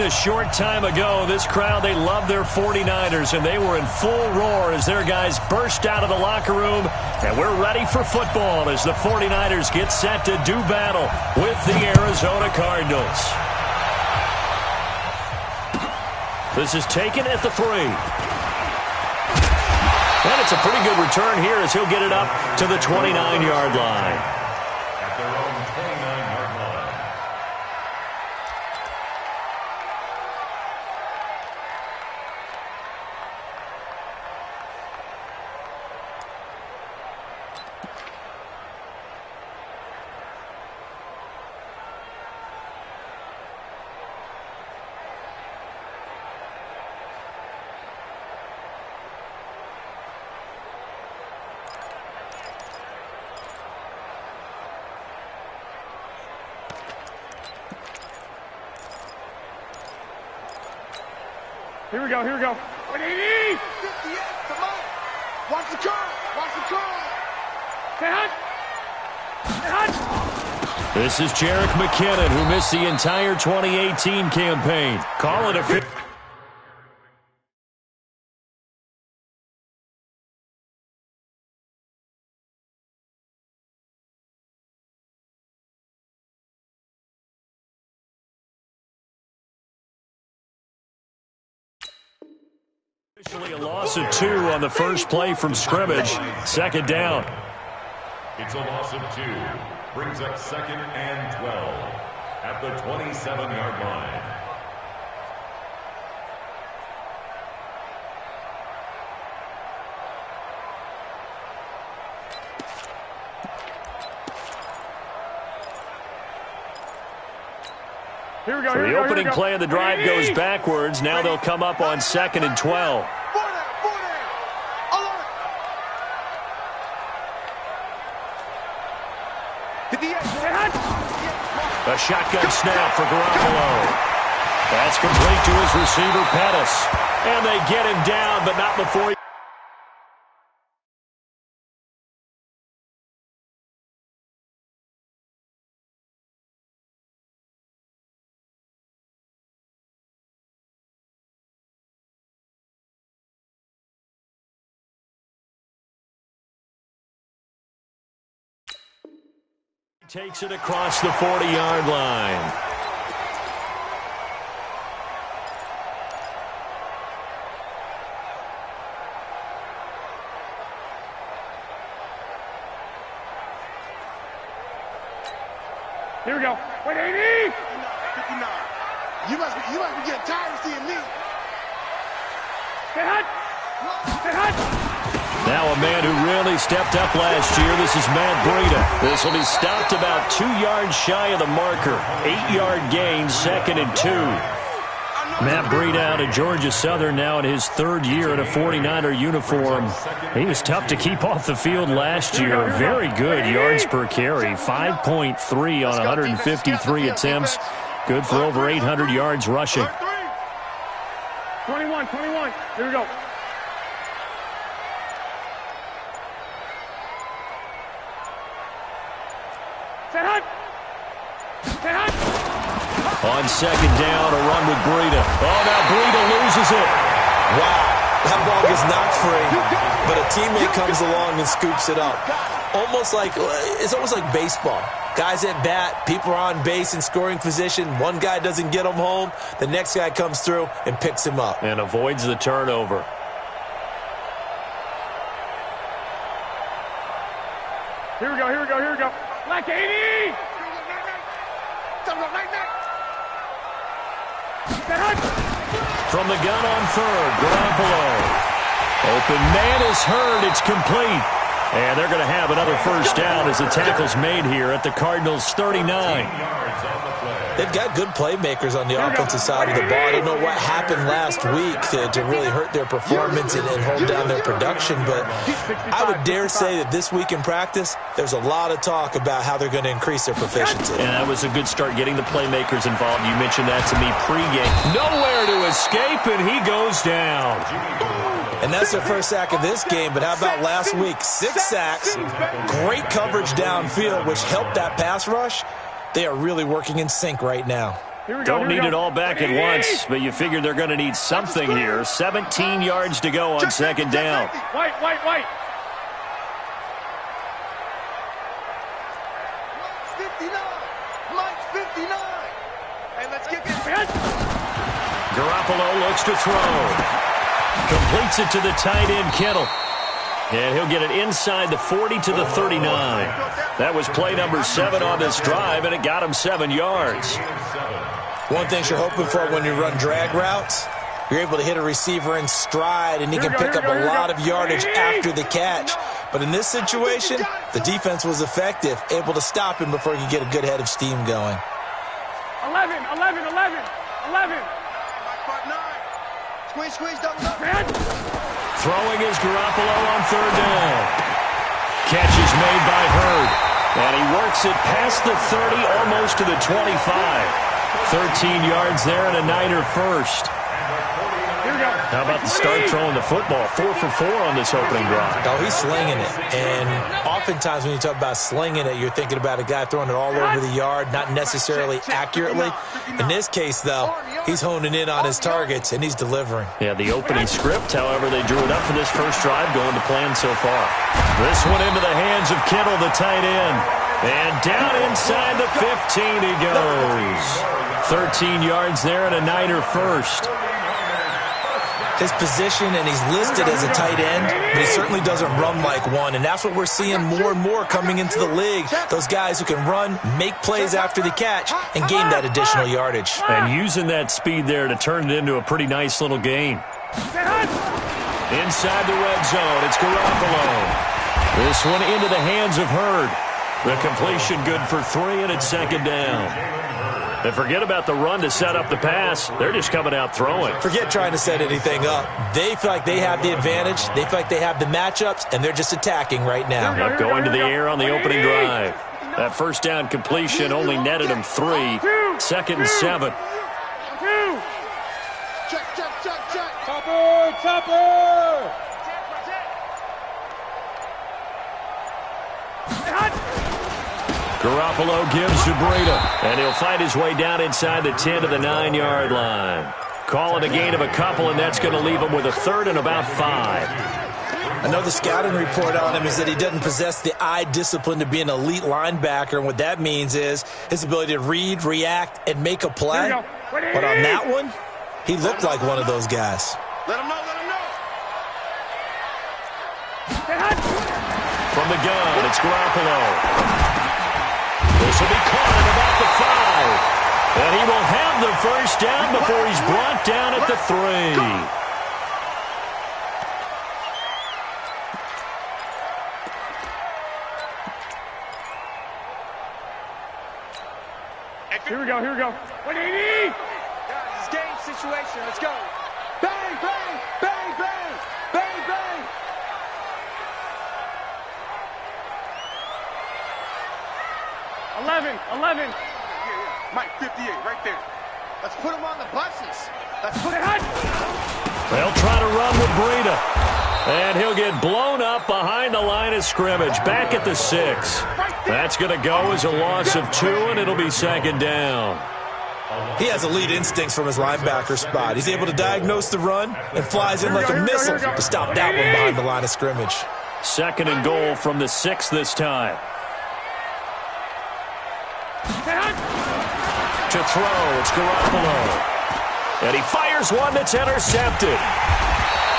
a short time ago, this crowd, they love their 49ers, and they were in full roar as their guys burst out of the locker room. And we're ready for football as the 49ers get set to do battle with the Arizona Cardinals. This is taken at the 3. And it's a pretty good return here as he'll get it up to the 29-yard line. At their own 29-yard line. Here we go, here we go. 180! 58, come on. Watch the curve, watch the curve. Stay hot. Stay hot. This is Jerick McKinnon, who missed the entire 2018 campaign. Call it a... Officially a loss of 2 on the first play from scrimmage. Second down. It's a loss of 2. Brings up 2nd and 12 at the 27-yard line. Here we go, So here we the go, opening here we go. play of the drive goes backwards. Now they'll come up on 2nd and 12. A shotgun snap for Garoppolo. That's complete to his receiver, Pettis. And they get him down, but not before he... Takes it across the 40-yard line. Here we go. 180! 59. You must be getting tired of seeing me. Stay hot. Stay hot. Now a man who really stepped up last year. This is Matt Breida. This will be stopped about 2 yards shy of the marker. 8-yard gain, 2nd and 2. Matt Breida out of Georgia Southern, now in his 3rd year in a 49er uniform. He was tough to keep off the field last year. Very good yards per carry. 5.3 on 153 attempts. Good for over 800 yards rushing. 21. Here we go. On 2nd down, a run with Breida. Oh, now Breida loses it. Wow, that ball gets knocked free, but a teammate comes along and scoops it up. It's almost like baseball. Guys at bat, people are on base in scoring position. One guy doesn't get him home. The next guy comes through and picks him up. And avoids the turnover. Here we go. Like 80! From the gun on 3rd, Garoppolo. Open man is heard. It's complete. And they're going to have another first down as the tackle's made here at the Cardinals' 39. They've got good playmakers on the offensive side of the ball. I don't know what happened last week to really hurt their performance and hold down their production, but I would dare say that this week in practice, there's a lot of talk about how they're going to increase their proficiency. And that was a good start getting the playmakers involved. You mentioned that to me pregame. Nowhere to escape, and he goes down. And that's their first sack of this game, but how about last week? 6 sacks, great coverage downfield, which helped that pass rush. They are really working in sync right now. Don't need it all back at once, but you figure they're going to need something here. 17 yards to go on second down. White. Mike's 59. Hey, let's get this. Garoppolo looks to throw. Completes it to the tight end, Kittle. And he'll get it inside the 40 to the 39. That was play number 7 on this drive, and it got him 7 yards. One thing you're hoping for when you run drag routes, you're able to hit a receiver in stride, and he can pick up a lot of yardage after the catch. But in this situation, the defense was effective, able to stop him before he could get a good head of steam going. 11. Squeeze, double up. Throwing is Garoppolo on third down. Catch is made by Hurd. And he works it past the 30, almost to the 25. 13 yards there and a Niner first. How about the start throwing the football? 4 for 4 on this opening drive. Oh, he's slinging it. And oftentimes when you talk about slinging it, you're thinking about a guy throwing it all over the yard, not necessarily accurately. In this case, though, he's honing in on his targets, and he's delivering. Yeah, the opening script, however, they drew it up for this first drive, going to plan so far. This one into the hands of Kittle, the tight end. And down inside the 15 he goes. 13 yards there and a Niner first. His position, and he's listed as a tight end, but he certainly doesn't run like one, and that's what we're seeing more and more coming into the league. Those guys who can run, make plays after the catch, and gain that additional yardage. And using that speed there to turn it into a pretty nice little game. Inside the red zone, it's Garoppolo. This one into the hands of Hurd. The completion good for 3, and it's second down. And forget about the run to set up the pass. They're just coming out throwing. Forget trying to set anything up. They feel like they have the advantage. They feel like they have the matchups, and they're just attacking right now. Yep, going to the air on the opening drive. That first down completion only netted him 3. Second and 7. Check. Topper! Garoppolo gives to Breida, and he'll fight his way down inside the 10 to the 9-yard line. Calling a gain of a couple, and that's going to leave him with a third and about 5. Another scouting report on him is that he doesn't possess the eye discipline to be an elite linebacker, and what that means is his ability to read, react, and make a play. But on that one, he looked like one of those guys. Let him know. From the gun, it's Garoppolo. This will be caught at about the 5. And he will have the first down before he's brought down at the 3. Here we go. 180! Guys, it's game situation. Let's go. Bang, bang, bang, bang, bang, bang. Eleven. Yeah. Mike, 58, right there. Let's put him on the buses. They'll try to run with Breida. And he'll get blown up behind the line of scrimmage, back at the 6. That's going to go as a loss of 2, and it'll be second down. He has elite instincts from his linebacker spot. He's able to diagnose the run and flies in like a missile to stop that one behind the line of scrimmage. Second and goal from the 6 this time. To throw, it's Garoppolo. And he fires one that's intercepted.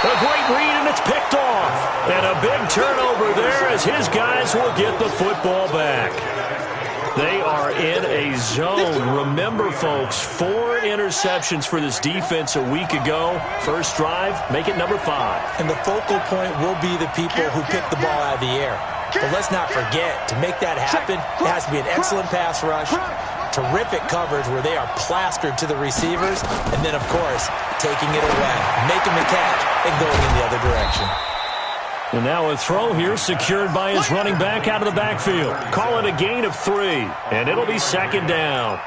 A great read, and it's picked off. And a big turnover there as his guys will get the football back. They are in a zone. Remember, folks, 4 interceptions for this defense a week ago. First drive, make it number 5. And the focal point will be the people who pick the ball out of the air. But let's not forget, to make that happen, it has to be an excellent pass rush, terrific coverage where they are plastered to the receivers, and then, of course, taking it away, making the catch, and going in the other direction. And now a throw here secured by his running back out of the backfield. Call it a gain of 3, and it'll be second down.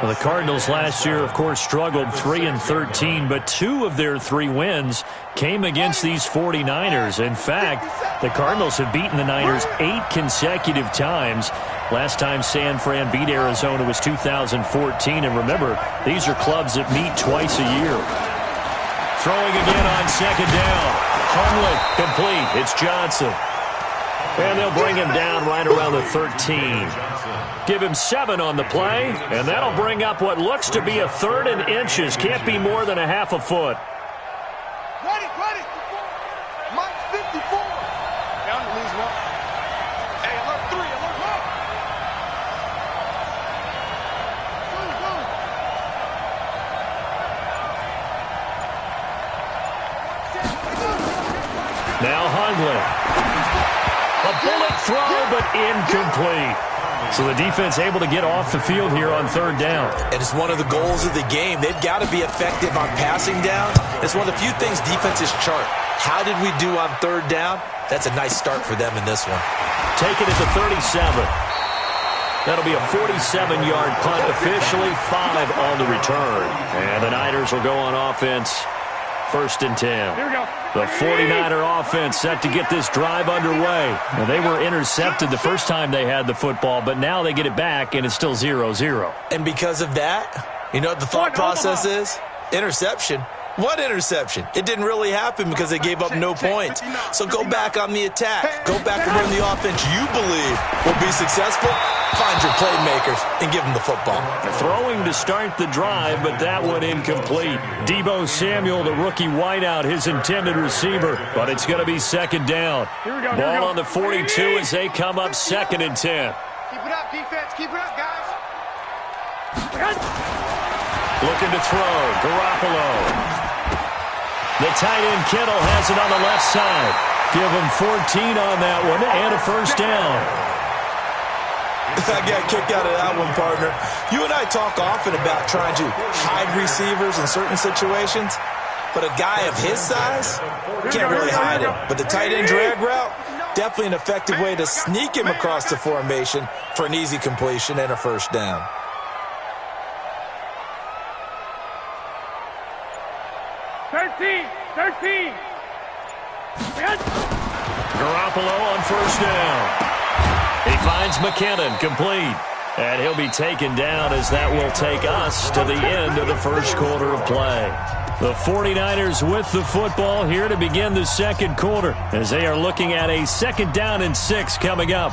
Well, the Cardinals last year, of course, struggled 3-13, but 2 of their 3 wins came against these 49ers. In fact, the Cardinals have beaten the Niners 8 consecutive times. Last time San Fran beat Arizona was 2014. And remember, these are clubs that meet twice a year. Throwing again on second down. Hundley complete. It's Johnson. And they'll bring him down right around the 13. Give him 7 on the play, and that'll bring up what looks to be a 3rd and inches. Can't be more than a half a foot. Ready. Mike 54. Yeah, I'm losing up. Hey, alert 3, alert 1. Now Hundley. A bullet throw, but incomplete. So the defense able to get off the field here on 3rd down. And it's one of the goals of the game. They've got to be effective on passing downs. It's one of the few things defenses chart. How did we do on 3rd down? That's a nice start for them in this one. Take it at the 37. That'll be a 47-yard punt, officially 5 on the return. And the Niners will go on offense. 1st and 10. Here we go. The 49er offense set to get this drive underway. Well, they were intercepted the first time they had the football, but now they get it back, and it's still 0-0. And because of that, you know what the thought process is? Interception. What interception? It didn't really happen because they gave up no points. So go back on the attack. Go back and run the offense you believe will be successful. Find your playmakers and give them the football. Throwing to start the drive, but that one incomplete. Deebo Samuel, the rookie wideout, his intended receiver, but it's going to be 2nd down. Ball on the 42 as they come up 2nd and 10. Keep it up, defense. Keep it up, guys. Looking to throw. Garoppolo. The tight end Kittle has it on the left side. Give him 14 on that one and a 1st down. I got a kick out of that one, partner. You and I talk often about trying to hide receivers in certain situations, but a guy of his size can't really hide him. But the tight end drag route, definitely an effective way to sneak him across the formation for an easy completion and a 1st down. Garoppolo on 1st down. He finds McKinnon complete. And he'll be taken down as that will take us to the end of the 1st quarter of play. The 49ers with the football here to begin the 2nd quarter as they are looking at a 2nd down and 6 coming up.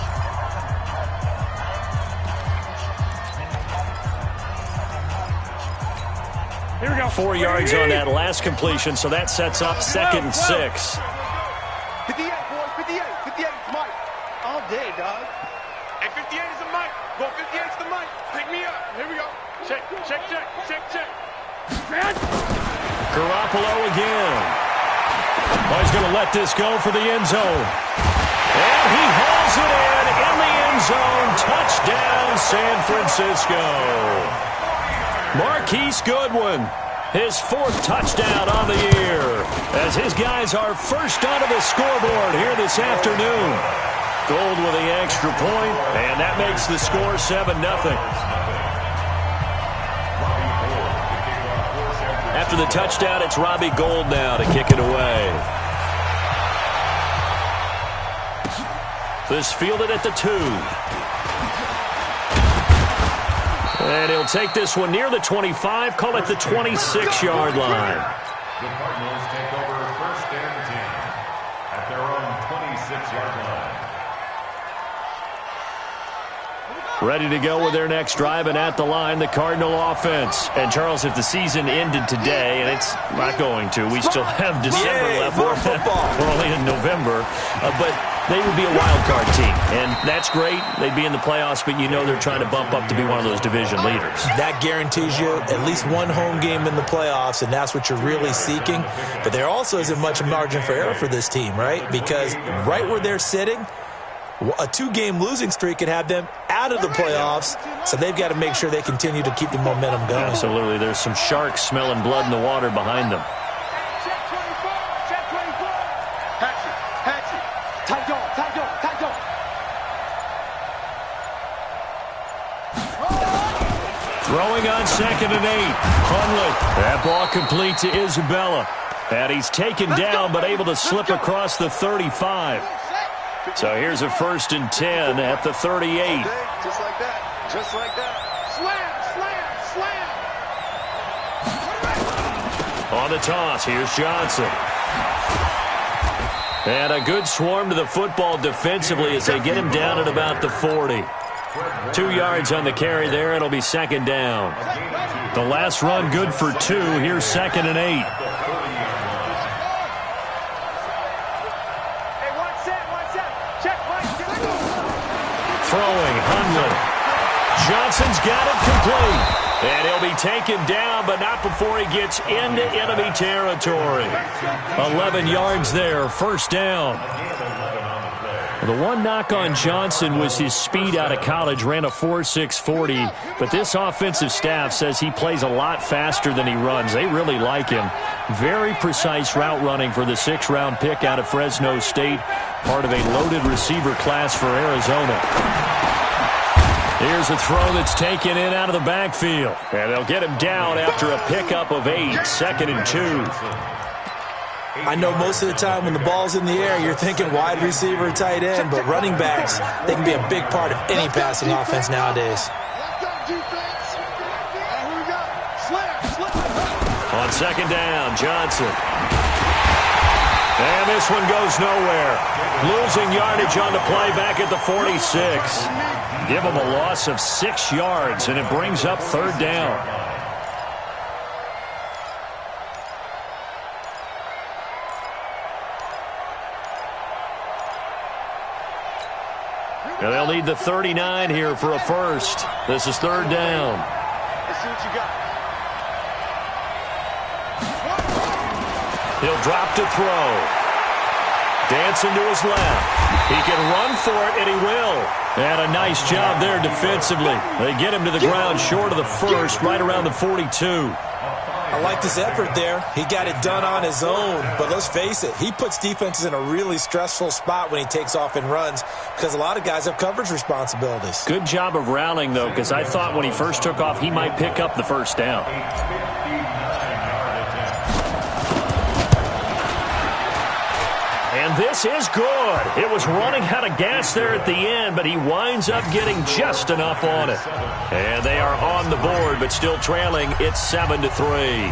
Here we go. 4 yards on that last completion, so that sets up 2nd and 6. 58, boys. 58. 58 is Mike. All day, dog. Hey, 58 is the Mike. Go 58 is the Mike. Pick me up. Here we go. Check. Garoppolo again. Oh, he's going to let this go for the end zone. And he hauls it in the end zone. Touchdown, San Francisco. Marquise Goodwin, his 4th touchdown on the year, as his guys are first onto the scoreboard here this afternoon. Gold with the extra point, and that makes the score 7-0. After the touchdown, it's Robbie Gould now to kick it away. This fielded at the 2. And he'll take this one near the 25, call it the 26-yard line. The Cardinals take over 1st and 10 at their own 26-yard line. Ready to go with their next drive, and at the line, the Cardinal offense. And, Charles, if the season ended today, and it's not going to, we still have December left. More football. We're only in November. But they would be a wild card team, and that's great. They'd be in the playoffs, but you know they're trying to bump up to be one of those division leaders. That guarantees you at least one home game in the playoffs, and that's what you're really seeking. But there also isn't much margin for error for this team, right? Because right where they're sitting, a 2-game losing streak could have them out of the playoffs, so they've got to make sure they continue to keep the momentum going. Absolutely. There's some sharks smelling blood in the water behind them. Throwing on 2nd and 8. Hundley. That ball complete to Isabella. And he's taken down but able to slip across the 35. So here's a 1st and 10 at the 38. Just like that. Just like that. Slam, slam, slam. On the toss, here's Johnson. And a good swarm to the football defensively as they get him down at about the 40. 2 yards on the carry there. It'll be 2nd down. The last run good for 2. Here's 2nd and 8. Throwing, Hundley. Johnson's got it complete. And he'll be taken down, but not before he gets into enemy territory. 11 yards there, 1st down. The one knock on Johnson was his speed out of college, ran a 4.640, but this offensive staff says he plays a lot faster than he runs. They really like him. Very precise route running for the 6th-round pick out of Fresno State, part of a loaded receiver class for Arizona. Here's a throw that's taken in out of the backfield, and they'll get him down after a pickup of 8, 2nd and 2. I know most of the time when the ball's in the air, you're thinking wide receiver, tight end, but running backs, they can be a big part of any passing offense nowadays. On 2nd down, Johnson. And this one goes nowhere. Losing yardage on the play back at the 46. Give him a loss of 6 yards, and it brings up 3rd down. Now they'll need the 39 here for a 1st. This is 3rd down. Let's see what you got. He'll drop to throw. Dancing to his left. He can run for it, and he will. And a nice job there defensively. They get him to the ground short of the 1st, right around the 42. I like this effort there. He got it done on his own, but let's face it, he puts defenses in a really stressful spot when he takes off and runs because a lot of guys have coverage responsibilities. Good job of rallying, though, because I thought when he first took off, he might pick up the 1st down. And this is good. It was running out of gas there at the end, but he winds up getting just enough on it. And they are on the board, but still trailing. It's 7-3.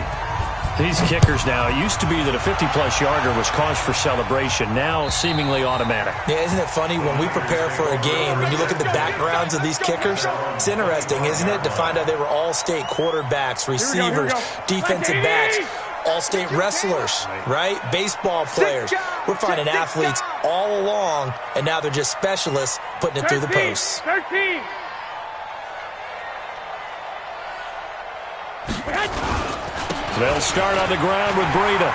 These kickers now, it used to be that a 50-plus yarder was cause for celebration. Now, seemingly automatic. Yeah, isn't it funny when we prepare for a game, when you look at the backgrounds of these kickers, it's interesting, isn't it, to find out they were all-state quarterbacks, receivers, defensive backs, all-state wrestlers, right? Baseball players. We're finding athletes all along, and now they're just specialists putting it through the posts. 13. They'll start on the ground with Breida.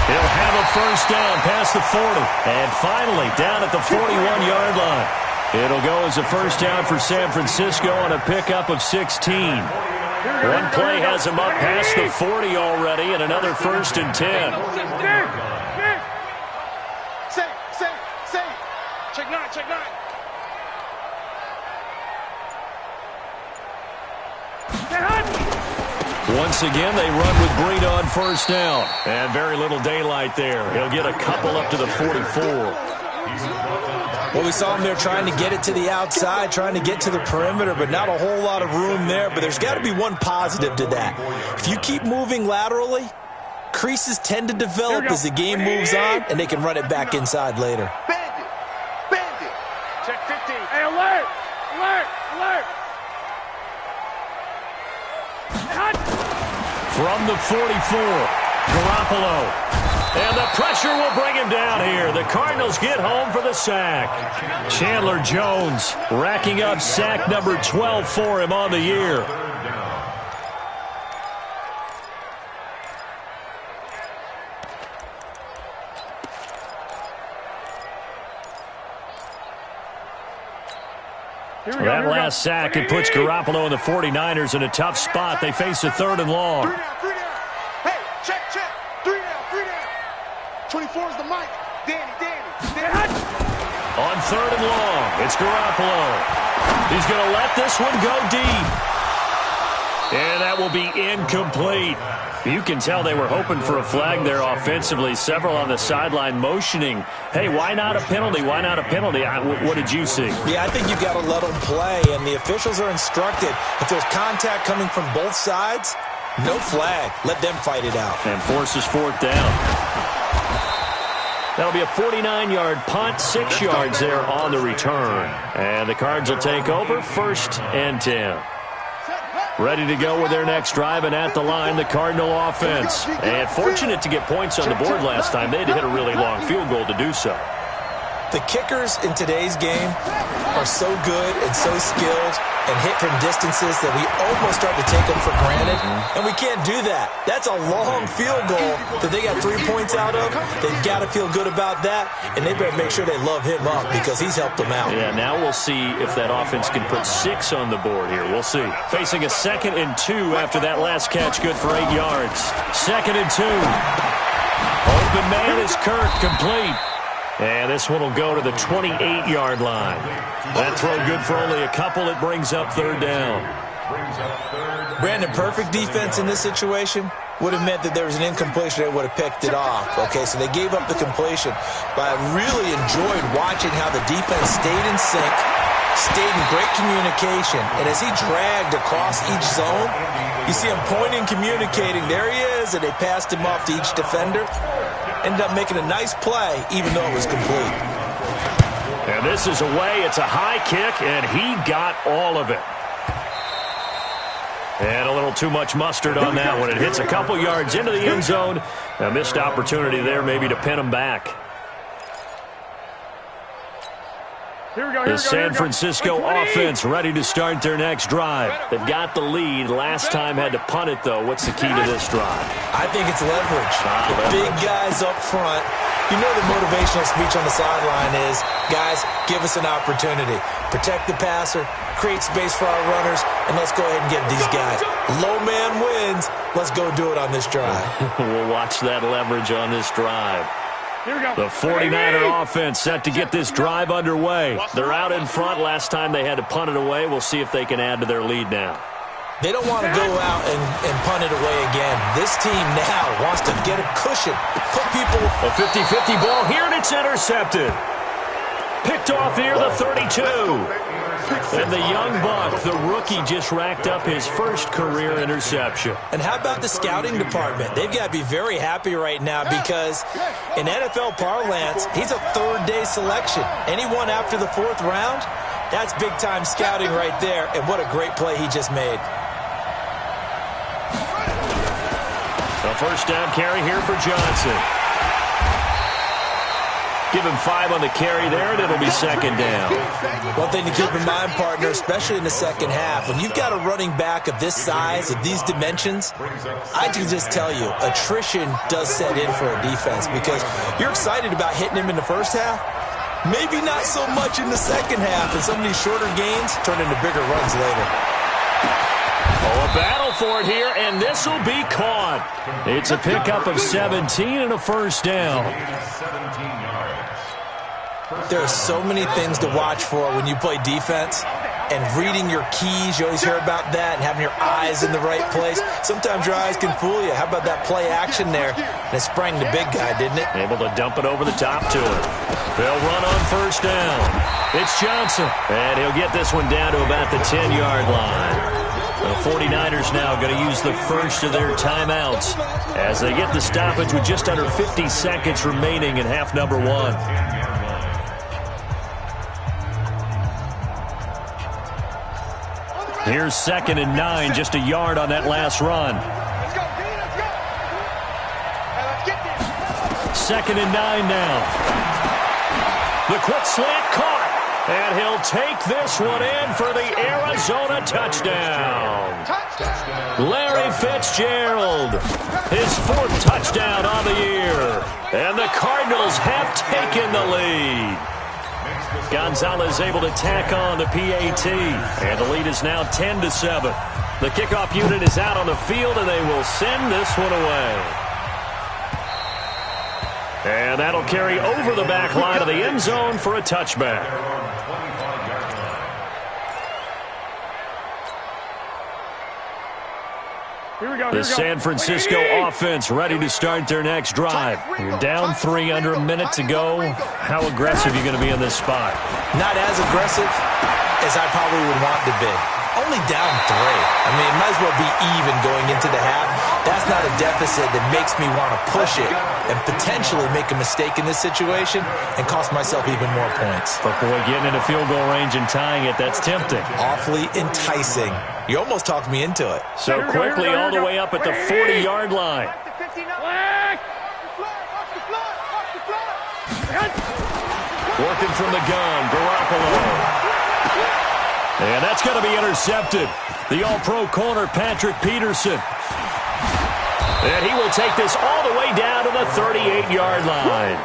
He'll have a 1st down past the 40. And finally, down at the 41-yard line. It'll go as a 1st down for San Francisco on a pickup of 16. One play has him up past the 40 already, and another 1st and 10. Say. Check 9, check 9. Once again, they run with Breida on 1st down. And very little daylight there. He'll get a couple up to the 44. Well, we saw him there trying to get it to the outside, trying to get to the perimeter, but not a whole lot of room there. But there's got to be one positive to that. If you keep moving laterally, creases tend to develop as the game moves on, and they can run it back inside later. Bandit. Check 15. Hey, alert. From the 44, Garoppolo. And the pressure will bring him down here. The Cardinals get home for the sack. Chandler Jones racking up sack number 12 for him on the year. That last sack, it puts Garoppolo and the 49ers in a tough spot. They face a 3rd and long. 3 down. Hey, check. 3 down. 24 is the mic. Danny. On 3rd and long, it's Garoppolo. He's going to let this one go deep. And that will be incomplete. You can tell they were hoping for a flag there offensively. Several on the sideline motioning, hey, why not a penalty? Why not a penalty? What did you see? Yeah, I think you've got to let them play, and the officials are instructed. If there's contact coming from both sides, no flag. Let them fight it out. And forces fourth down. That'll be a 49-yard punt, 6 yards there on the return. And the Cards will take over, 1st and 10. Ready to go with their next drive, and at the line, the Cardinal offense. And fortunate to get points on the board last time. They had to hit a really long field goal to do so. The kickers in today's game are so good and so skilled and hit from distances that we almost start to take them for granted, and we can't do that. That's a long field goal that they got 3 points out of. They've got to feel good about that, and they better make sure they love him up because he's helped them out. Yeah, now we'll see if that offense can put 6 on the board here. We'll see. Facing a 2nd and 2 after that last catch, good for 8 yards. 2nd and 2. Open man is Kirk, complete. And this one will go to the 28-yard line. That throw good for only a couple. It brings up 3rd down. Brandon, perfect defense in this situation would have meant that there was an incompletion. They would have picked it off. Okay, so they gave up the completion. But I really enjoyed watching how the defense stayed in sync, stayed in great communication. And as he dragged across each zone, you see him pointing, communicating. There he is, and they passed him off to each defender. Ended up making a nice play, even though it was complete. And this is away. It's a high kick, and he got all of it. And a little too much mustard on that one. It hits a couple yards into the end zone. A missed opportunity there maybe to pin him back. The San Francisco offense ready to start their next drive. They've got the lead. Last time had to punt it, though. What's the key to this drive? I think it's leverage. The big guys up front. You know the motivational speech on the sideline is, guys, give us an opportunity. Protect the passer, create space for our runners, and let's go ahead and get these guys. Low man wins. Let's go do it on this drive. We'll watch that leverage on this drive. The 49er offense set to get this drive underway. They're out in front. Last time they had to punt it away. We'll see if they can add to their lead now. They don't want to go out and punt it away again. This team now wants to get a cushion. Put people... A 50-50 ball here, and it's intercepted. Picked off near the 32. And the young buck, the rookie, just racked up his first career interception. And how about the scouting department? They've got to be very happy right now because in NFL parlance, he's a third-day selection. Anyone after the 4th round, that's big-time scouting right there. And what a great play he just made. A first down carry here for Johnson. Give him 5 on the carry there, and it'll be 2nd down. One thing to keep in mind, partner, especially in the second half, when you've got a running back of this size, of these dimensions, I can just tell you, attrition does set in for a defense because you're excited about hitting him in the first half. Maybe not so much in the second half, and some of these shorter gains turn into bigger runs later. Oh, a battle for it here, and this will be caught. It's a pickup of 17 and a first down. There are so many things to watch for when you play defense, and reading your keys, you always hear about that, and having your eyes in the right place. Sometimes your eyes can fool you. How about that play action there? And it sprang the big guy, didn't it? Able to dump it over the top to him. They'll run on first down. It's Johnson, and he'll get this one down to about the 10-yard line. The 49ers now going to use the first of their timeouts as they get the stoppage with just under 50 seconds remaining in half number 1. Here's 2nd and 9, just a yard on that last run. Let's go, D, let's go. Hey, let's get this. 2nd and 9 now. The quick slant caught, and he'll take this one in for the Arizona touchdown. Larry Fitzgerald, his 4th touchdown on the year, and the Cardinals have taken the lead. Gonzalez able to tack on the PAT, and the lead is now 10-7. The kickoff unit is out on the field, and they will send this one away. And that'll carry over the back line of the end zone for a touchback. The San Francisco offense ready to start their next drive. You're down 3 under a minute to go. How aggressive are you going to be in this spot? Not as aggressive as I probably would want to be. Only down 3. I mean, it might as well be even going into the half. That's not a deficit that makes me want to push it and potentially make a mistake in this situation and cost myself even more points. But boy, getting into field goal range and tying it, that's tempting. Awfully enticing. You almost talked me into it. So quickly all the way up at the 40-yard line. Working from the gun, Garoppolo. And that's going to be intercepted. The all-pro corner, Patrick Peterson. And he will take this all the way down to the 38-yard line.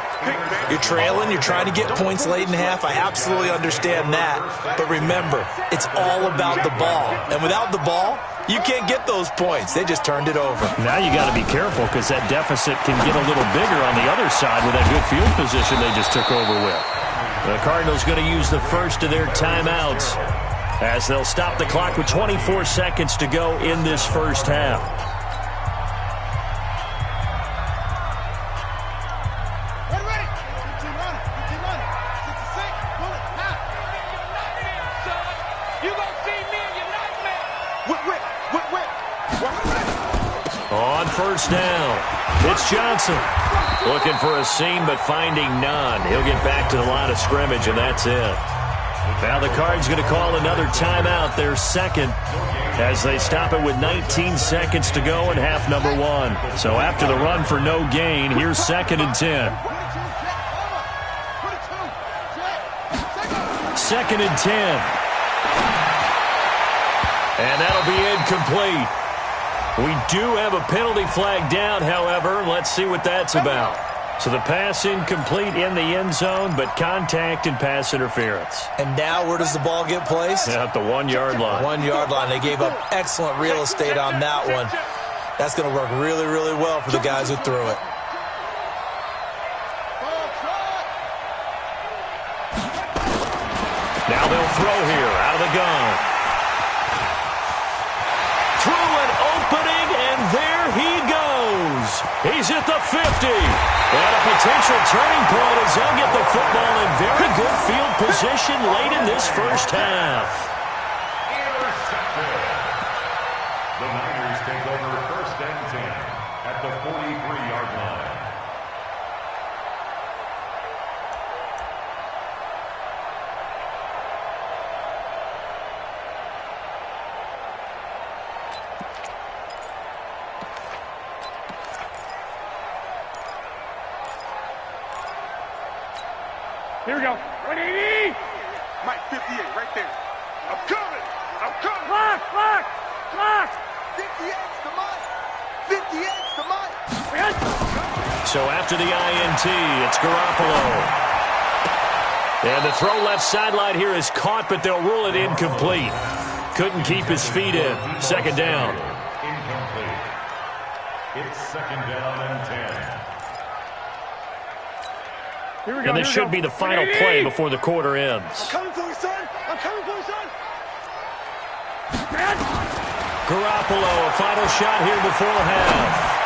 You're trailing. You're trying to get points late in half. I absolutely understand that. But remember, it's all about the ball. And without the ball, you can't get those points. They just turned it over. Now you got to be careful because that deficit can get a little bigger on the other side with that good field position they just took over with. The Cardinals going to use the first of their timeouts as they'll stop the clock with 24 seconds to go in this first half. On first down, it's Johnson. Looking for a seam, but finding none. He'll get back to the line of scrimmage, and that's it. Now the Cards going to call another timeout, their second, as they stop it with 19 seconds to go in half number 1. So after the run for no gain, here's 2nd and 10. 2nd and 10. And that'll be incomplete. We do have a penalty flag down, however. Let's see what that's about. So the pass incomplete in the end zone, but contact and pass interference. And now where does the ball get placed? At the 1-yard line. 1-yard line. They gave up excellent real estate on that one. That's going to work really, really well for the guys who threw it. Now they'll throw here out of the gun. Through an opening, and there he goes. He's at the 50. And a potential turning point as they'll get the football in very good field position late in this first half. Intercepted. The Niners take over 1st and 10 at the 43-yard line. Here we go. 180. Mike, 58, right there. I'm coming. I'm coming. Clock. 58's the Mike. 58's the Mike. So after the INT, it's Garoppolo. And the throw left sideline here is caught, but they'll rule it incomplete. Couldn't keep his feet in. 2nd down. Incomplete. It's 2nd down and 10. Here we go. And this should be the final play before the quarter ends. I'm coming for you, son. I'm coming for you, son. Garoppolo, a final shot here before half.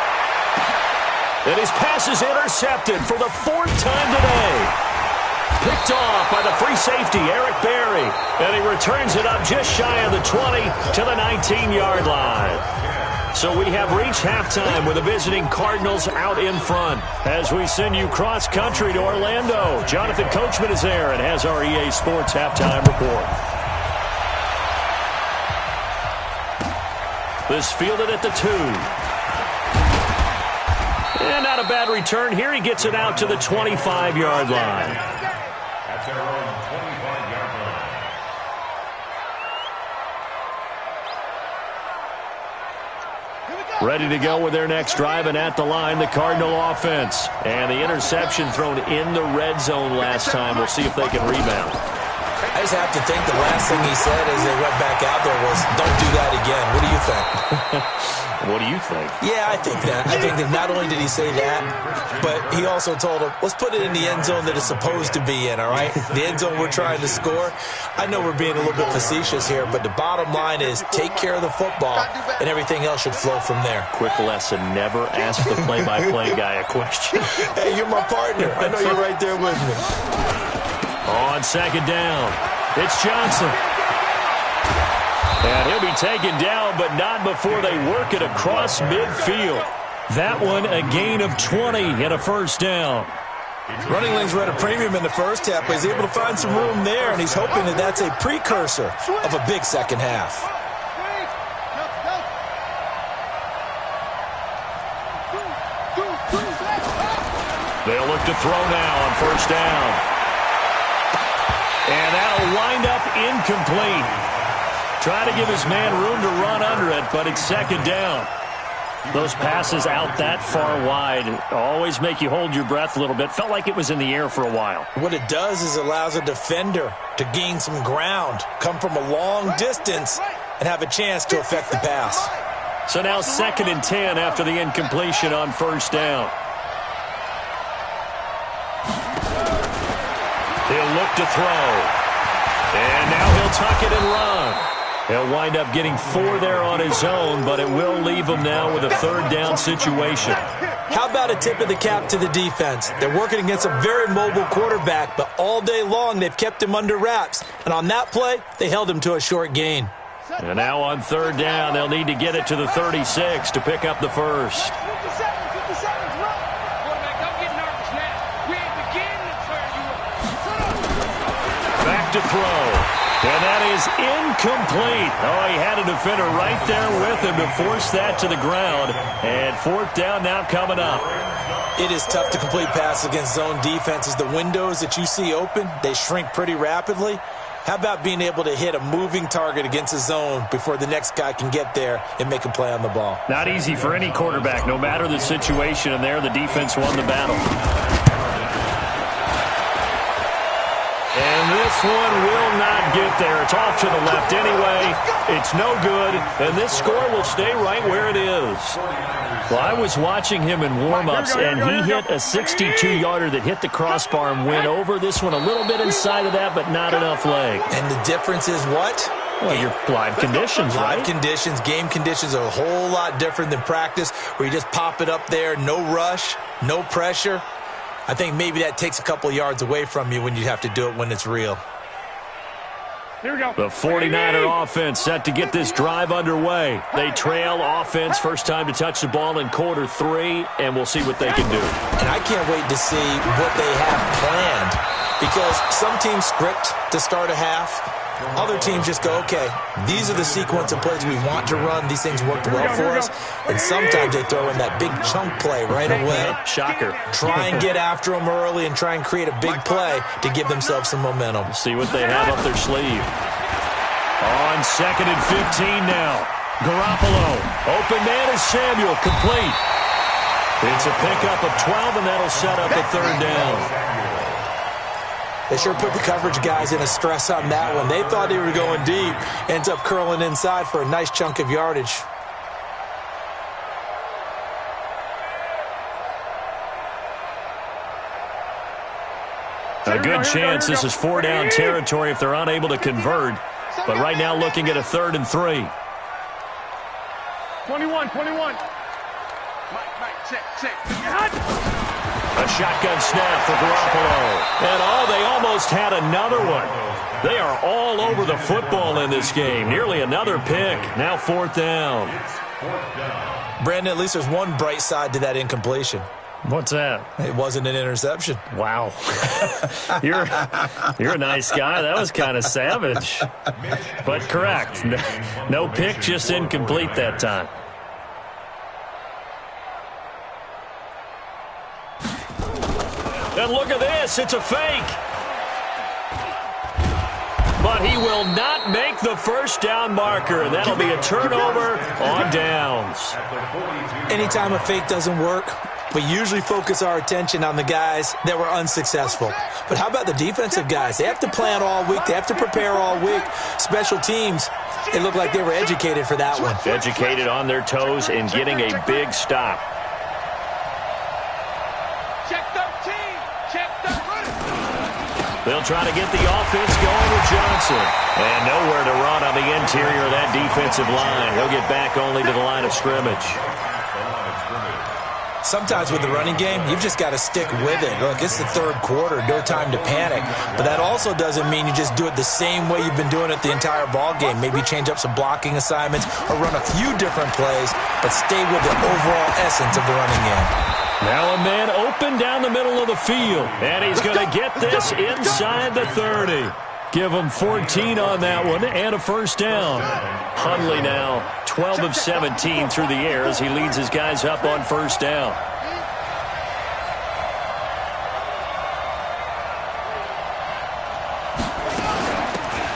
And his pass is intercepted for the 4th time today. Picked off by the free safety, Eric Berry. And he returns it up just shy of the 20 to the 19-yard line. So we have reached halftime with the visiting Cardinals out in front. As we send you cross-country to Orlando, Jonathan Coachman is there and has our EA Sports halftime report. This fielded at the 2. And not a bad return here. He gets it out to the 25-yard line. At their own 25-yard line. Ready to go with their next drive, and at the line, the Cardinal offense. And the interception thrown in the red zone last time. We'll see if they can rebound. I just have to think the last thing he said as they went back out there was, don't do that again. What do you think? What do you think? Yeah, I think that. I think that not only did he say that, but he also told him, let's put it in the end zone that it's supposed to be in, all right? The end zone we're trying to score. I know we're being a little bit facetious here, but the bottom line is take care of the football, and everything else should flow from there. Quick lesson, never ask the play-by-play guy a question. Hey, you're my partner. I know you're right there with me. On second down, it's Johnson. And he'll be taken down, but not before they work it across midfield. That one, a gain of 20 and a first down. Running lanes were at a premium in the first half, but he's able to find some room there, and he's hoping that that's a precursor of a big second half. They'll look to throw now on first down. And that'll wind up incomplete. Try to give his man room to run under it, but it's second down. Those passes out that far wide always make you hold your breath a little bit. Felt like it was in the air for a while. What it does is allows a defender to gain some ground, come from a long distance, and have a chance to affect the pass. So now 2nd and 10 after the incompletion on first down. He'll look to throw. And now he'll tuck it and run. He'll wind up getting 4 there on his own, but it will leave him now with a third down situation. How about a tip of the cap to the defense? They're working against a very mobile quarterback, but all day long they've kept him under wraps. And on that play, they held him to a short gain. And now on third down, they'll need to get it to the 36 to pick up the first. Back to throw. And that is incomplete. Oh, he had a defender right there with him to force that to the ground. And fourth down now coming up. It is tough to complete passes against zone defenses. The windows that you see open, they shrink pretty rapidly. How about being able to hit a moving target against a zone before the next guy can get there and make a play on the ball? Not easy for any quarterback, no matter the situation. And there, the defense won the battle. And this one will not get there. It's off to the left anyway. It's no good, and this score will stay right where it is. Well, I was watching him in warm-ups, and he hit a 62-yarder that hit the crossbar and went over. This one a little bit inside of that, but not enough leg. And the difference is what? Well, your live conditions, right? Live conditions, game conditions are a whole lot different than practice, where you just pop it up there, no rush, no pressure. I think maybe that takes a couple yards away from you when you have to do it when it's real. Here we go. The 49er offense set to get this drive underway. They trail offense, first time to touch the ball in quarter 3, and we'll see what they can do. And I can't wait to see what they have planned, because some teams script to start a half. Other teams just go, okay, these are the sequence of plays we want to run. These things worked well for us. And sometimes they throw in that big chunk play right away. Shocker. Try and get after them early and try and create a big play to give themselves some momentum. See what they have up their sleeve. On 2nd and 15 now. Garoppolo. Open man is Samuel. Complete. It's a pickup of 12, and that'll set up a third down. They sure put the coverage guys in a stress on that one. They thought they were going deep. Ends up curling inside for a nice chunk of yardage. A good chance this is 4-down territory if they're unable to convert. But right now looking at a 3rd and 3. 21. A shotgun snap for Garoppolo. And they almost had another one. They are all over the football in this game. Nearly another pick. Now 4th down. Brandon, at least there's one bright side to that incompletion. What's that? It wasn't an interception. Wow. You're a nice guy. That was kind of savage. But correct. No pick, just incomplete that time. And look at this. It's a fake. But he will not make the first down marker. And that'll be a turnover on downs. Anytime a fake doesn't work, but usually focus our attention on the guys that were unsuccessful. But how about the defensive guys? They have to plan all week. They have to prepare all week. Special teams, it looked like they were educated for that one. Educated on their toes and getting a big stop. Check 13. Check 13. They'll try to get the offense going with Johnson. And nowhere to run on the interior of that defensive line. He'll get back only to the line of scrimmage. Sometimes with the running game, you've just got to stick with it. Look, it's the third quarter, no time to panic. But that also doesn't mean you just do it the same way you've been doing it the entire ball game. Maybe change up some blocking assignments or run a few different plays, but stay with the overall essence of the running game. Now a man open down the middle of the field. And he's going to get this inside the 30. Give him 14 on that one and a first down. Hundley now 12 of 17 through the air as he leads his guys up on first down.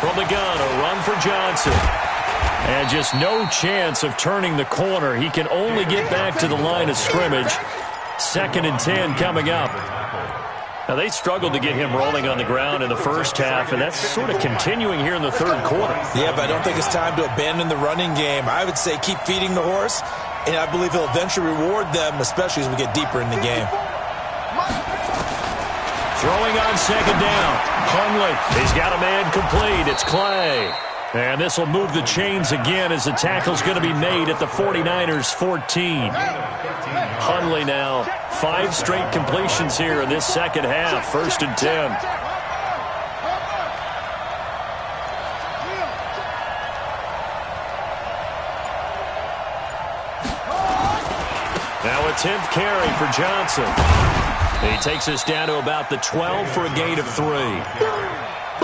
From the gun, a run for Johnson. And just no chance of turning the corner. He can only get back to the line of scrimmage. 2nd and 10 coming up. Now, they struggled to get him rolling on the ground in the first half, and that's sort of continuing here in the third quarter. Yeah, but I don't think it's time to abandon the running game. I would say keep feeding the horse, and I believe he'll eventually reward them, especially as we get deeper in the game. Throwing on 2nd down. Hundley, he's got a man complete. It's Clay. And this will move the chains again as the tackle's going to be made at the 49ers 14. Hundley now 5 straight completions here in this second half. 1st and 10. Now a 10th carry for Johnson. He takes us down to about the 12 for a gain of 3.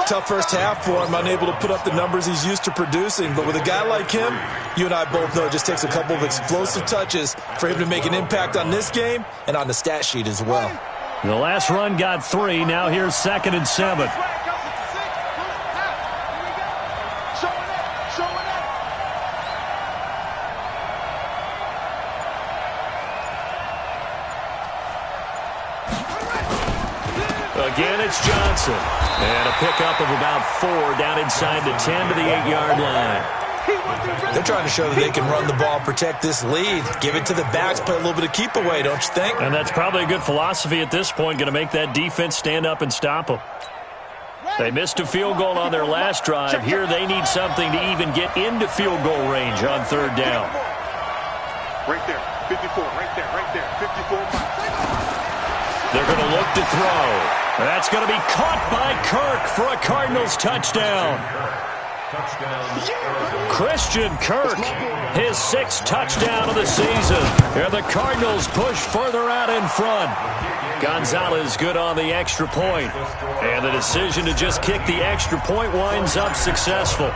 Tough first half for him, unable to put up the numbers he's used to producing. But with a guy like him, you and I both know it just takes a couple of explosive touches for him to make an impact on this game and on the stat sheet as well. The last run got 3. Now here's 2nd and 7. Again, it's Johnson. And a pickup of about 4 down inside the 10 to the 8-yard line. They're trying to show that they can run the ball, protect this lead, give it to the backs, play a little bit of keep away, don't you think? And that's probably a good philosophy at this point, going to make that defense stand up and stop them. They missed a field goal on their last drive. Here they need something to even get into field goal range on 3rd down. Right there, 54, right there, 54. They're going to look to throw. That's going to be caught by Kirk for a Cardinals touchdown. Christian Kirk, his 6th touchdown of the season. And the Cardinals push further out in front. Gonzalez good on the extra point. And the decision to just kick the extra point winds up successful.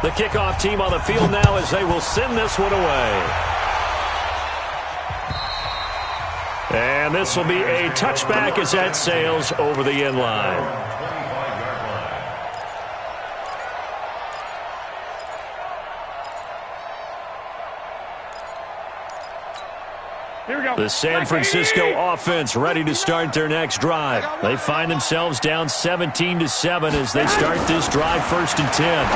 The kickoff team on the field now as they will send this one away. And this will be a touchback as that sails over the end line. Here we go. The San Francisco offense ready to start their next drive. They find themselves down 17-7 as they start this drive. 1st and 10.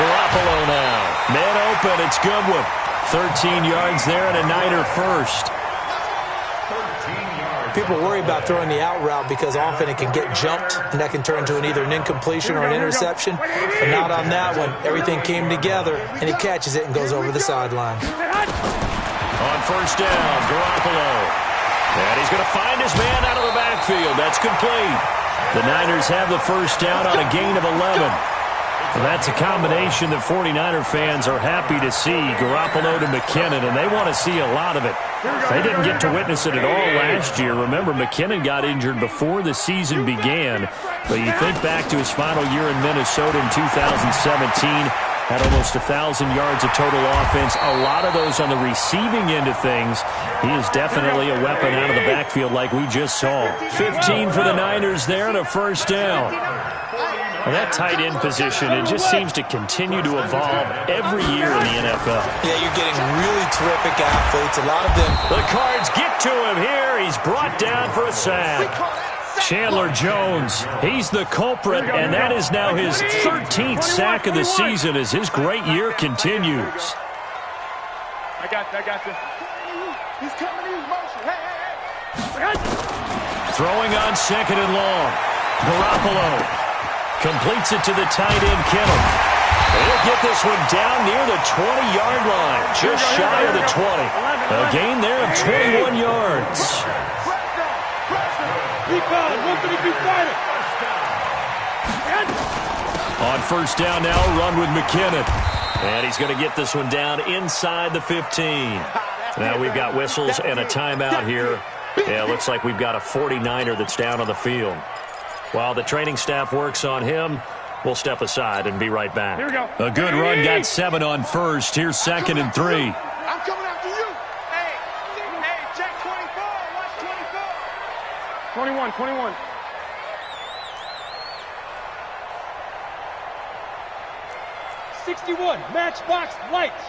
Garoppolo now. Man open. It's Goodwin. 13 yards there and a Niner first. People worry about throwing the out route because often it can get jumped, and that can turn into either an incompletion or an interception. But not on that one. Everything came together, and he catches it and goes over the sideline. On 1st down, Garoppolo. And he's going to find his man out of the backfield. That's complete. The Niners have the 1st down on a gain of 11. Well, that's a combination that 49er fans are happy to see. Garoppolo to McKinnon, and they want to see a lot of it. They didn't get to witness it at all last year. Remember, McKinnon got injured before the season began. But you think back to his final year in Minnesota in 2017, had almost 1,000 yards of total offense. A lot of those on the receiving end of things. He is definitely a weapon out of the backfield like we just saw. 15 for the Niners there and a 1st down. And that tight end position, it just seems to continue to evolve every year in the NFL. Yeah, you're getting really terrific athletes. A lot of them. The Cards get to him here. He's brought down for a sack. Chandler Jones, he's the culprit, and that is now his 13th sack of the season as his great year continues. I got you. He's coming in motion. Hey. Throwing on 2nd and long. Garoppolo completes it to the tight end, Kittle. He'll get this one down near the 20-yard line, just shy of the 20. A gain there of 21 yards. On first down now, run with McKinnon. And he's going to get this one down inside the 15. Now we've got whistles and a timeout here. Yeah, it looks like we've got a 49er that's down on the field. While the training staff works on him, we'll step aside and be right back. Here we go. A good run, got 7 on first. Here's 2nd and 3. I'm coming after you. Hey, check 24. Watch 24. 21. 61, matchbox lights.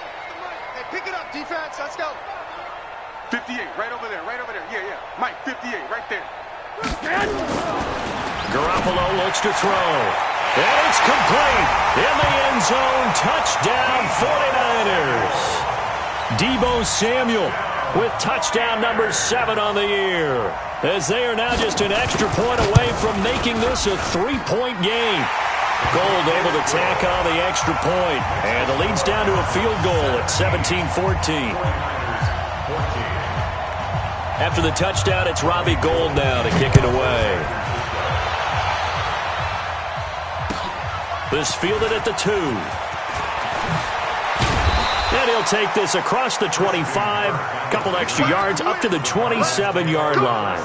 Hey, pick it up, defense. Let's go. 58, right over there. Yeah. Mike, 58, right there. Garoppolo looks to throw. And it's complete. In the end zone, touchdown 49ers. Deebo Samuel with touchdown number 7 on the year, as they are now just an extra point away from making this a 3-point game. Gold able to tack on the extra point, and the lead's down to a field goal at 17-14. After the touchdown, it's Robbie Gould now to kick it away. This fielded at the 2. And he'll take this across the 25, a couple extra yards up to the 27-yard line.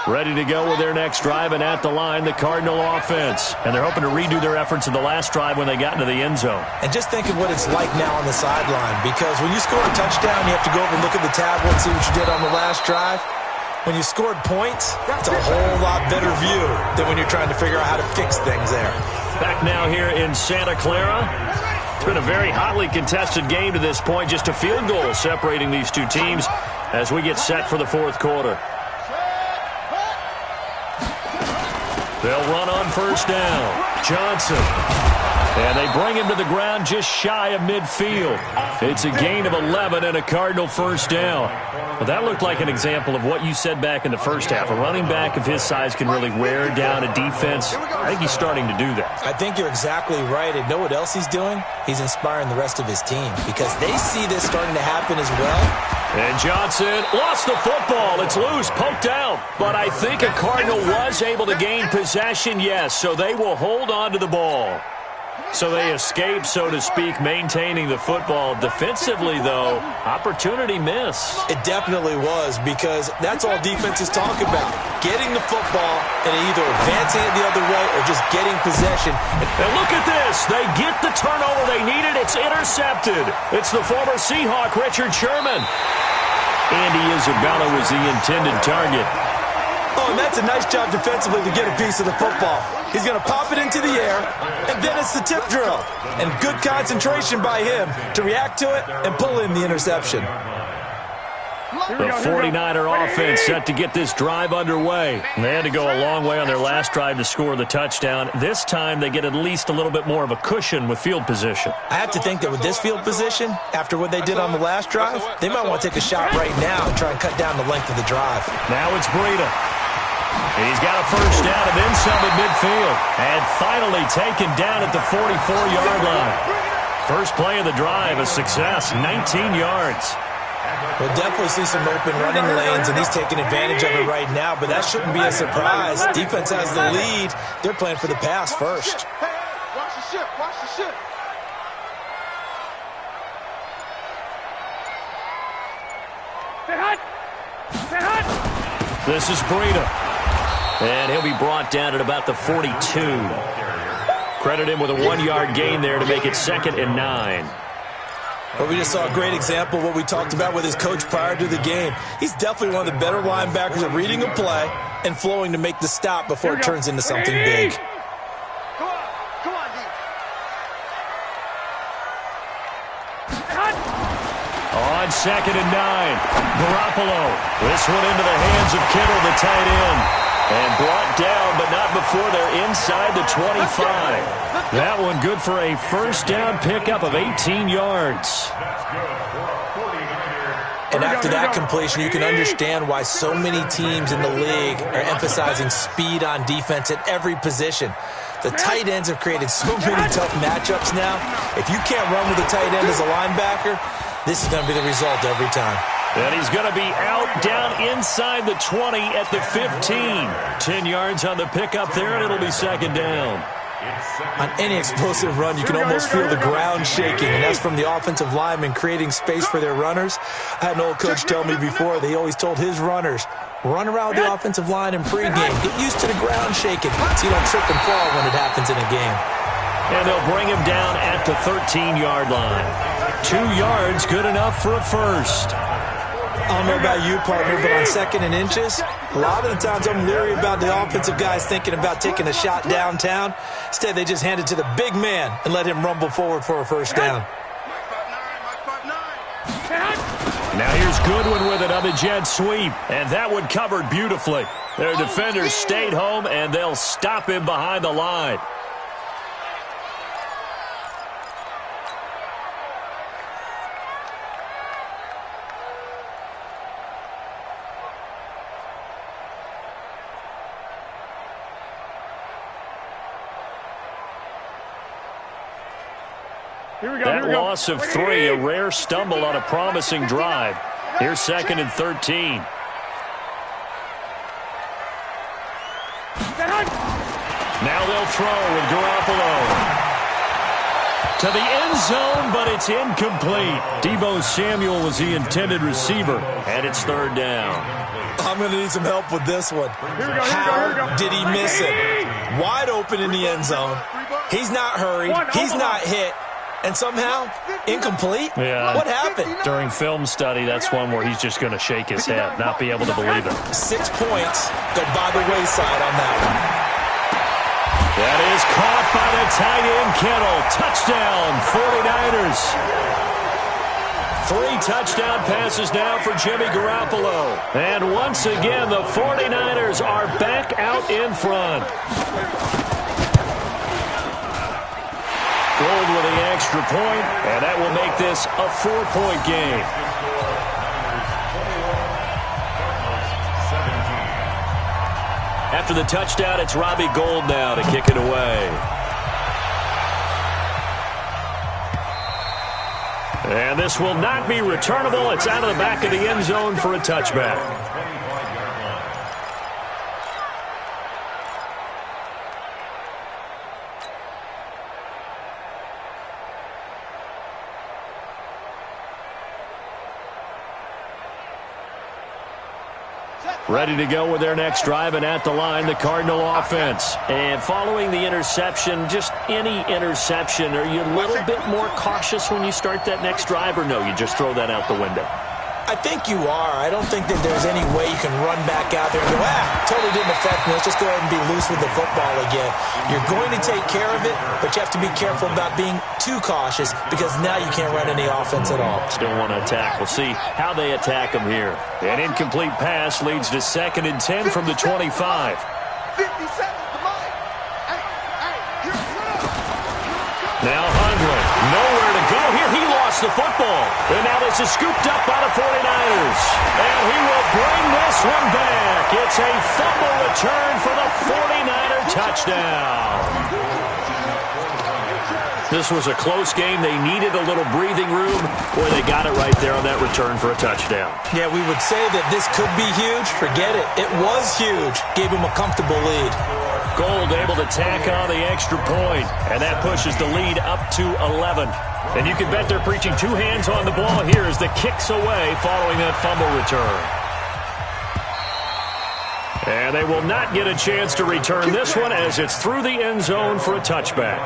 Ready to go with their next drive, and at the line, the Cardinal offense. And they're hoping to redo their efforts in the last drive when they got into the end zone. And just think of what it's like now on the sideline, because when you score a touchdown, you have to go over and look at the tablet and see what you did on the last drive. When you scored points, it's a whole lot better view than when you're trying to figure out how to fix things there. Back now here in Santa Clara. It's been a very hotly contested game to this point. Just a field goal separating these two teams as we get set for the fourth quarter. They'll run on first down. Johnson. And they bring him to the ground just shy of midfield. It's a gain of 11 and a Cardinal first down. Well, that looked like an example of what you said back in the first half. A running back of his size can really wear down a defense. I think he's starting to do that. I think you're exactly right. And know what else he's doing? He's inspiring the rest of his team because they see this starting to happen as well. And Johnson lost the football. It's loose, poked out. But I think a Cardinal was able to gain possession, yes, so they will hold on to the ball. So they escape, so to speak, maintaining the football. Defensively, though, opportunity miss. It definitely was, because that's all defenses talk about. Getting the football and either advancing it the other way or just getting possession. And look at this. They get the turnover they needed. It's intercepted. It's the former Seahawk, Richard Sherman. Andy Isabella was the intended target. Oh, and that's a nice job defensively to get a piece of the football. He's going to pop it into the air, and then it's the tip drill. And good concentration by him to react to it and pull in the interception. The 49er offense set to get this drive underway. They had to go a long way on their last drive to score the touchdown. This time they get at least a little bit more of a cushion with field position. I have to think that with this field position, after what they did on the last drive, they might want to take a shot right now and try and cut down the length of the drive. Now it's Breida. He's got a first down and then some at midfield. And finally taken down at the 44-yard line. First play of the drive, a success, 19 yards. We'll definitely see some open running lanes, and he's taking advantage of it right now, but that shouldn't be a surprise. Defense has the lead. They're playing for the pass first. Watch the ship, watch the ship. This is Breida. And he'll be brought down at about the 42. Credit him with a 1-yard gain there to make it 2nd and 9. Well, we just saw a great example of what we talked about with his coach prior to the game. He's definitely one of the better linebackers at reading a play and flowing to make the stop before it turns into something big. Come on, D. On 2nd and 9, Garoppolo. This one into the hands of Kittle, the tight end. And brought down, but not before they're inside the 25. That one good for a first down pickup of 18 yards. And after that completion, you can understand why so many teams in the league are emphasizing speed on defense at every position. The tight ends have created so many tough matchups now. If you can't run with a tight end as a linebacker, this is going to be the result every time. And he's going to be out down inside the 20 at the 15. 10 yards on the pickup there, and it'll be 2nd down. On any explosive run, you can almost feel the ground shaking, and that's from the offensive linemen creating space for their runners. I had an old coach tell me before that he always told his runners, run around the offensive line in pregame. Get used to the ground shaking so you don't trip and fall when it happens in a game. And they'll bring him down at the 13-yard line. 2 yards, good enough for a first. I don't know about you, partner, but on 2nd and inches, a lot of the times I'm leery about the offensive guys thinking about taking a shot downtown. Instead, they just hand it to the big man and let him rumble forward for a first down. Now here's Goodwin with it on the jet sweep, and that one covered beautifully. Their defenders stayed home, and they'll stop him behind the line. That loss of 3, a rare stumble on a promising drive. Here's 2nd and 13. Now they'll throw with Garoppolo. To the end zone, but it's incomplete. Deebo Samuel was the intended receiver, and it's 3rd down. I'm going to need some help with this one. How did he miss it? Wide open in the end zone. He's not hurried. He's not hit. And somehow, incomplete? Yeah. What happened? During film study, that's one where he's just going to shake his head, not be able to believe it. 6 points go by the wayside on that one. That is caught by the tight end, Kittle. Touchdown, 49ers. 3 touchdown passes now for Jimmy Garoppolo. And once again, the 49ers are back out in front. Gold with the extra point, and that will make this a 4-point game. After the touchdown, it's Robbie Gould now to kick it away. And this will not be returnable. It's out of the back of the end zone for a touchback. Ready to go with their next drive, and at the line, the Cardinal offense. And following the interception, just any interception, are you a little bit more cautious when you start that next drive, or no, you just throw that out the window? I think you are. I don't think that there's any way you can run back out there and go, totally didn't affect me. Let's just go ahead and be loose with the football again. You're going to take care of it, but you have to be careful about being too cautious because now you can't run any offense at all. Still want to attack. We'll see how they attack them here. An incomplete pass leads to 2nd and 10 from the 25. 50 seconds to mine. Now Hundley, nowhere to go here. He lost the football. And now this is scooped up by the 49ers. And he will bring this one back. It's a fumble return for the 49er touchdown. This was a close game. They needed a little breathing room. Boy, they got it right there on that return for a touchdown. Yeah, we would say that this could be huge. Forget it. It was huge. Gave him a comfortable lead. Gould able to tack on the extra point, and that pushes the lead up to 11. And you can bet they're preaching 2 hands on the ball here as the kick's away following that fumble return. And they will not get a chance to return this one as it's through the end zone for a touchback.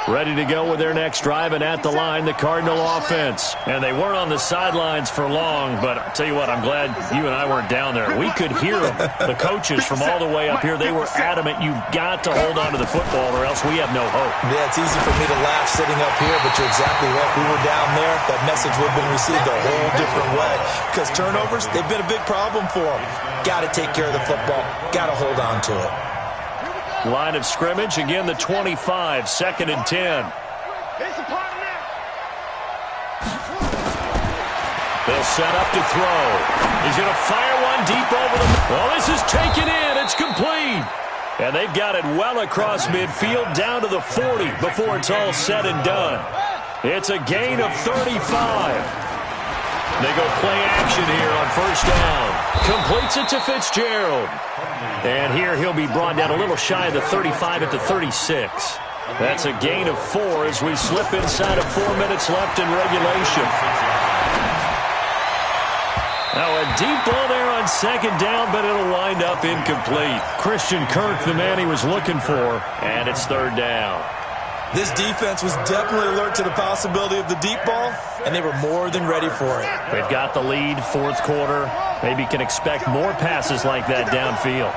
Ready to go with their next drive, and at the line, the Cardinal offense. And they weren't on the sidelines for long, but I'll tell you what, I'm glad you and I weren't down there. We could hear them, the coaches from all the way up here. They were adamant, you've got to hold on to the football or else we have no hope. Yeah, it's easy for me to laugh sitting up here, but you're exactly right. We were down there. That message would have been received a whole different way. Because turnovers, they've been a big problem for them. Got to take care of the football. Got to hold on to it. Line of scrimmage, again the 25, 2nd and 10. They'll set up to throw. He's going to fire one deep over the... Oh, this is taken in. It's complete. And they've got it well across midfield down to the 40 before it's all said and done. It's a gain of 35. They go play action here on first down. Completes it to Fitzgerald. And here he'll be brought down a little shy of the 35 at the 36. That's a gain of 4 as we slip inside of 4 minutes left in regulation. Now a deep ball there on 2nd down, but it'll wind up incomplete. Christian Kirk, the man he was looking for, and it's 3rd down. This defense was definitely alert to the possibility of the deep ball, and they were more than ready for it. They've got the lead, 4th quarter. Maybe can expect more passes like that downfield.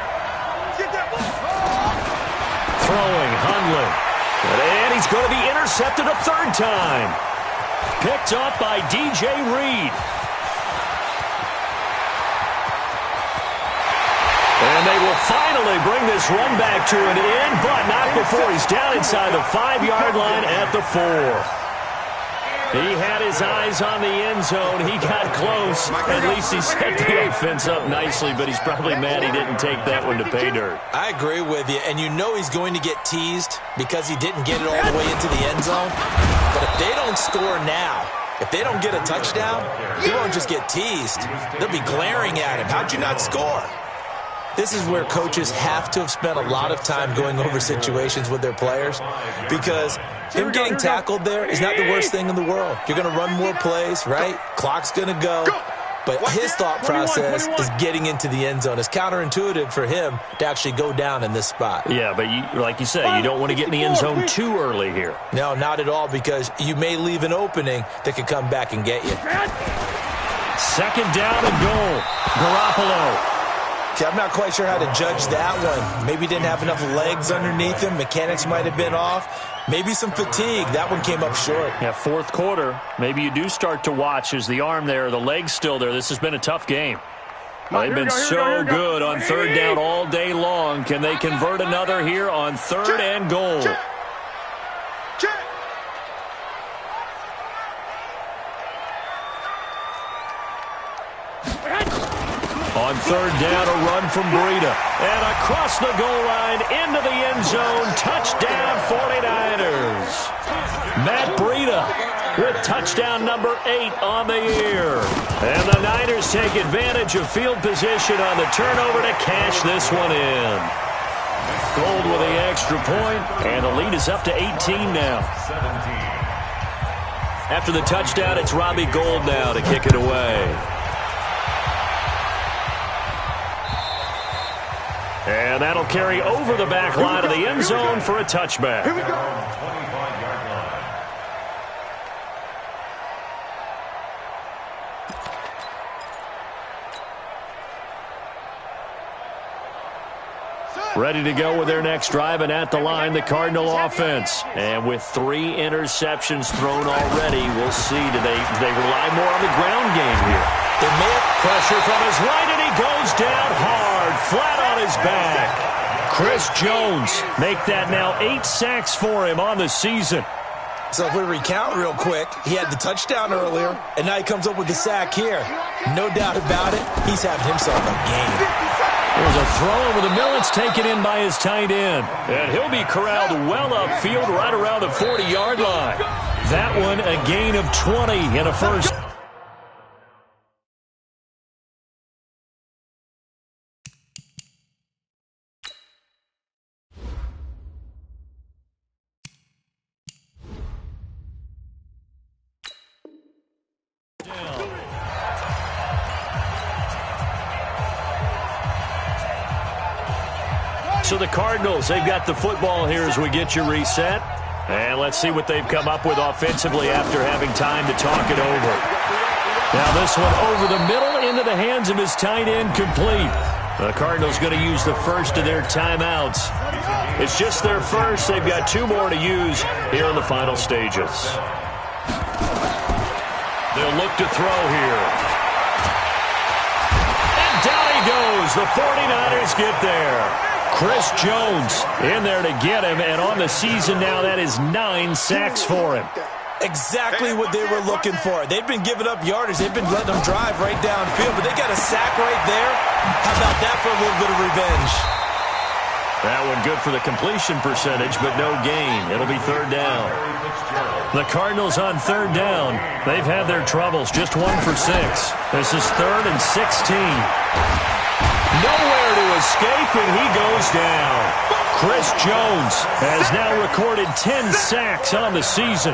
Throwing, Hundley. And he's going to be intercepted a 3rd time. Picked up by DJ Reed. And they will finally bring this run back to an end, but not before he's down inside the 5-yard line at the 4. He had his eyes on the end zone. He got close. At least he set the offense up nicely, but he's probably mad he didn't take that one to pay dirt. I agree with you, and you know he's going to get teased because he didn't get it all the way into the end zone. But if they don't score now, if they don't get a touchdown, he won't just get teased. They'll be glaring at him. How'd you not score? This is where coaches have to have spent a lot of time going over situations with their players because him getting tackled there is not the worst thing in the world. You're going to run more plays, right? Clock's going to go. But his thought process is getting into the end zone. It's counterintuitive for him to actually go down in this spot. Yeah, but like you say, you don't want to get in the end zone too early here. No, not at all, because you may leave an opening that could come back and get you. 2nd down and goal. Garoppolo. See, I'm not quite sure how to judge that one. Maybe didn't have enough legs underneath him. Mechanics might have been off. Maybe some fatigue. That one came up short. Yeah, 4th quarter. Maybe you do start to watch as the arm there, the leg's still there. This has been a tough game. They've been so good on 3rd down all day long. Can they convert another here on 3rd and goal? On 3rd down, a run from Breida. And across the goal line, into the end zone. Touchdown, 49ers. Matt Breida with touchdown number 8 on the year. And the Niners take advantage of field position on the turnover to cash this one in. Gold with the extra point, and the lead is up to 18 now. After the touchdown, it's Robbie Gould now to kick it away. And that'll carry over the back line of the end zone for a touchback. Here we go. Ready to go with their next drive, and at the line, the Cardinal offense. And with 3 interceptions thrown already, we'll see. Do they rely more on the ground game here? They may have pressure from his right, and he goes down hard, flat on his back. Chris Jones make that now 8 sacks for him on the season. So if we recount real quick, he had the touchdown earlier, and now he comes up with the sack here. No doubt about it, he's having himself a game. There's a throw over the middle. It's taken in by his tight end. And he'll be corralled well upfield right around the 40-yard line. That one a gain of 20 in a first. So the Cardinals, they've got the football here as we get you reset. And let's see what they've come up with offensively after having time to talk it over. Now this one over the middle into the hands of his tight end, complete. The Cardinals going to use the first of their timeouts. It's just their first. They've got 2 more to use here in the final stages. They'll look to throw here. And down he goes. The 49ers get there. Chris Jones in there to get him, and on the season now, that is 9 sacks for him. Exactly what they were looking for. They've been giving up yardage. They've been letting them drive right downfield, but they got a sack right there. How about that for a little bit of revenge? That one good for the completion percentage, but no gain. It'll be 3rd down. The Cardinals on 3rd down. They've had their troubles, just 1 for 6. This is 3rd and 16. Nowhere to escape, and he goes down. Chris Jones has now recorded 10 sacks on the season.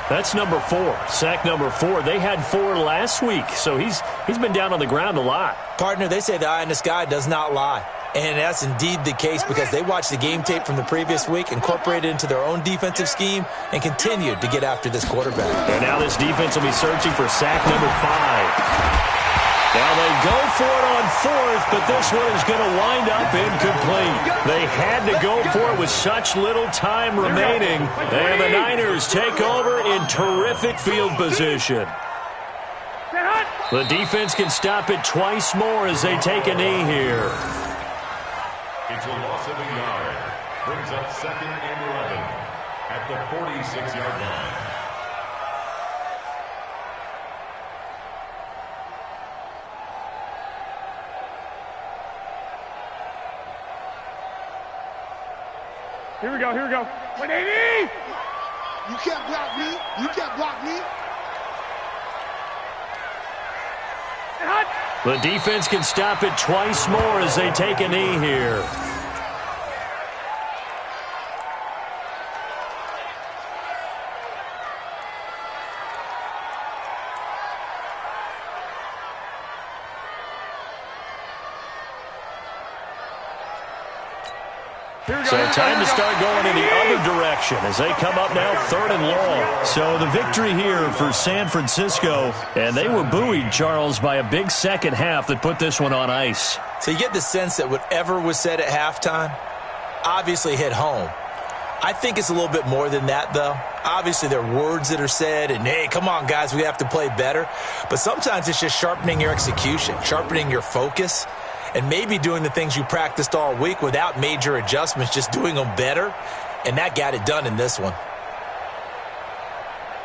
That's number 4, sack number 4. They had 4 last week, so he's been down on the ground a lot. Partner, they say the eye in the sky does not lie. And that's indeed the case because they watched the game tape from the previous week, incorporated it into their own defensive scheme, and continued to get after this quarterback. And now this defense will be searching for sack number 5. Now they go for it on 4th, but this one is going to wind up incomplete. They had to go for it with such little time remaining, and the Niners take over in terrific field position. The defense can stop it twice more as they take a knee here. It's a loss of a yard. Brings up 2nd and 11 at the 46-yard line. Here we go, here we go. 180! You can't block me. You can't block me. The defense can stop it twice more as they take a knee here. So time to start going in the other direction as they come up now 3rd and long. So the victory here for San Francisco, and they were buoyed, Charles, by a big second half that put this one on ice. So you get the sense that whatever was said at halftime obviously hit home. I think it's a little bit more than that, though. Obviously, there are words that are said, and, hey, come on, guys, we have to play better. But sometimes it's just sharpening your execution, sharpening your focus, and maybe doing the things you practiced all week without major adjustments, just doing them better, and that got it done in this one.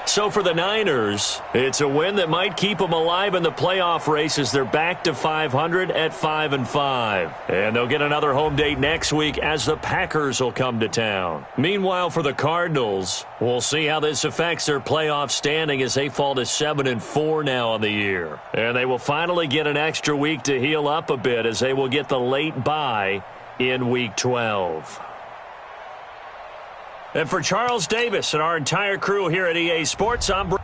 So for the Niners, it's a win that might keep them alive in the playoff race as they're back to 500 at 5-5. And they'll get another home date next week as the Packers will come to town. Meanwhile, for the Cardinals, we'll see how this affects their playoff standing as they fall to 7-4 now on the year. And they will finally get an extra week to heal up a bit as they will get the late bye in Week 12. And for Charles Davis and our entire crew here at EA Sports, I'm Bruce.